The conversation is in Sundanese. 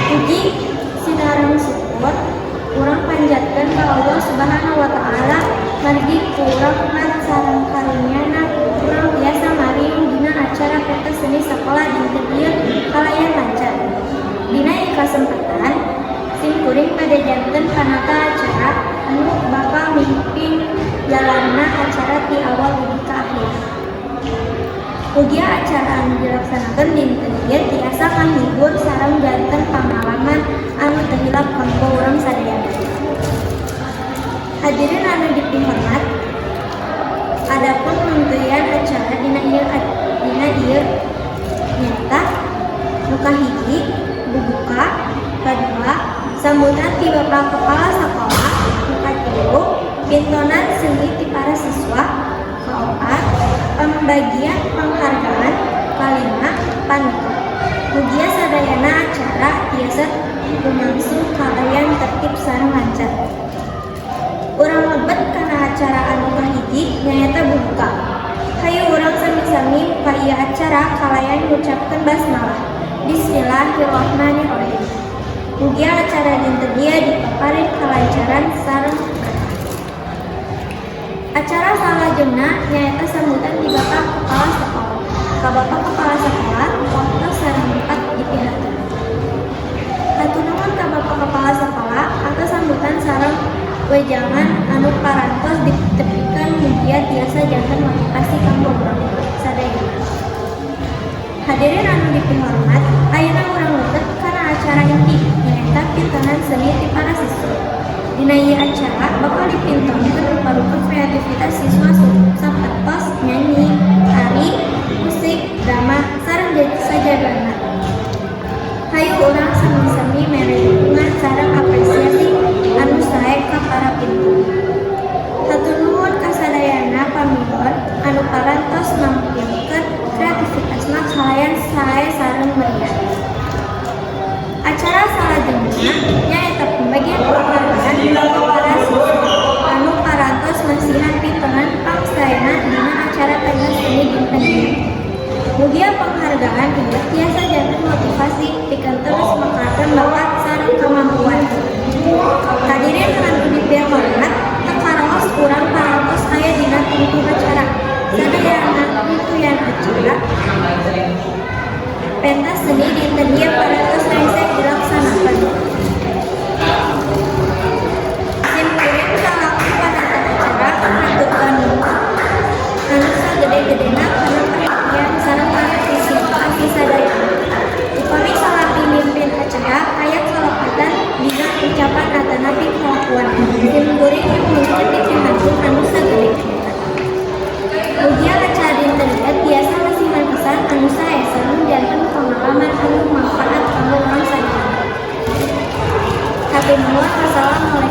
Puji sinareng syukur urang panjatkeun ka Allah Subhanahu wa taala margi ku urang mah sareng karunyana urang tiasa maring dina acara pentas seni sakola dinten ieu kalayan lancar. Dina ieu kasempatan simkuring padajanten kanata acara anu bakal mimpin jalanna acara ti awal hingga ka akhir. Ugia acara anu dilaksanakeun dinten ieu tiasa ngahibur sareng janten pangalaman anu teu hilap kanggo urang sadaya. Hadirin anu dipihormat, adapun rangkaian acara dina ieu nyata nu kahiji bubuka, kadua sambutan ti Bapak Kepala Sakola, nu katilu pintonan seni ti para siswa, kaopat pembagian penghargaan, kalima panutup. Mugia sadayana acara tiasa lumangsung kalayan tertib sareng lancar. Urang lebet kana acara anu kahiji nyaeta bubuka. Hayu urang sami-sami ka ieu acara kalayan ngucapkeun basmalah. Bismillahirrahmanirrahim. Mugia acara dinten ieu dipaparin kalancaran sareng berkah. Acara salajengna nyaeta sambutan ti Bapak Kepala Sekolah. Ka Bapak Kepala Sekolah waktu sareng empat dipiharkeun. Hatur nuhun ka Bapak Kepala Sekolah atas sambutan sareng wejangan anu parantos ditepikeun mugia tiasa janten motivasi kanggo urang sadayana. Hadirin anu dipihormat, ayeuna urang lebet kana acara inti nyaeta pintonan seni ti para siswa. Dina ieu acara bakal dipintonkeun rupa-rupa kreativitas siswa sapertos nyanyi, tari, musik, drama, sareng sajagana. Hayu urang sami-sami mere dukungan sareng apresiasi anu sae ka para pintu. Hatur nuhun ka sadayana pamilor anu parantos nampilkeun kreativitasna kalayan sae sareng meriah. Acara salajengna nyaeta pembagian penghargaan ka para siswa anu parantos masihan pintonan pangsaena dina acara pentas seni dinten ieu. Mugia penghargaan ieu tiasa janten motivasi pikeun terus mengangkat bakat sareng kemampuan. Hadirin anu dipihormat, takaraos urang parantos aya dina tungtu acara. Sadayana pituyan acara pentas seni dinten ieu parantos resek dilaksanakeun. Simkuring salaku panata acara haturkeun anu sagede-gedena kana perhatian sareng partisipasi sadayana. Upami salaki mimpin acara aya kalopatan dina ucapan atanapi kalakuan. Simkuring nuhun dipiharkeun anu sagede-gedena. Mugia acara dinten ieu tiasa ngasihan pesan anu sae sareng janten pengalaman anu manfaat kanggo urang sadaya. Hatur nuhun. Wassalamualaikum